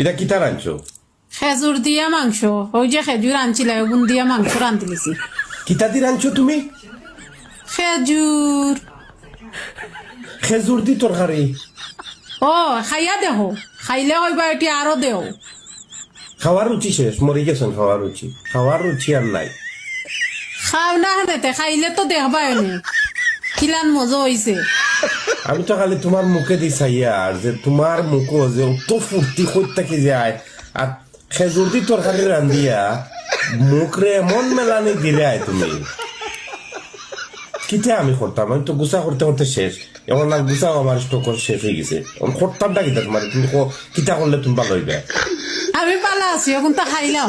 এটা কিতা রাঁধছো? খেজুর দিয়া মাংস, ওই যে খেজুর আনছিল ওগুন দিয়া মাংস রান্ধি দিছি। কিতা দি রাঁধছো তুমি? খেজুর। খেজুর দি তরকারি? ও খাইয়া দেহ, খাইলে হইবা এটি আরো দেও। খাওয়ার রুচি শেষ, মরে গেছেন খাওয়ার রুচি, খাওয়ার রুচি আর নাই। খাও না হাতে, খাইলে তো দেখবা এনে খিলান মজা হইছে। আমি তো খালি তোমার মুখে দি চাইয়া আর যে তোমার মুখও যে অত ফুর্তি করতে কি যায়, আর খেজুর দি তরকারি রান্ধিয়া মুখরে এমন মেলানি দিলে তুমি। কিতা আমি করতাম? আমি তো গুছা করতে করতে শেষ, এখন আর গুছাও আমার স্টক শেষ হয়ে গেছে। করতামটা কিতা তোমার? তুমি কিতা করলে তুমি ভালো হইবে? আমি পালা আছি এখন তো খাইলাম।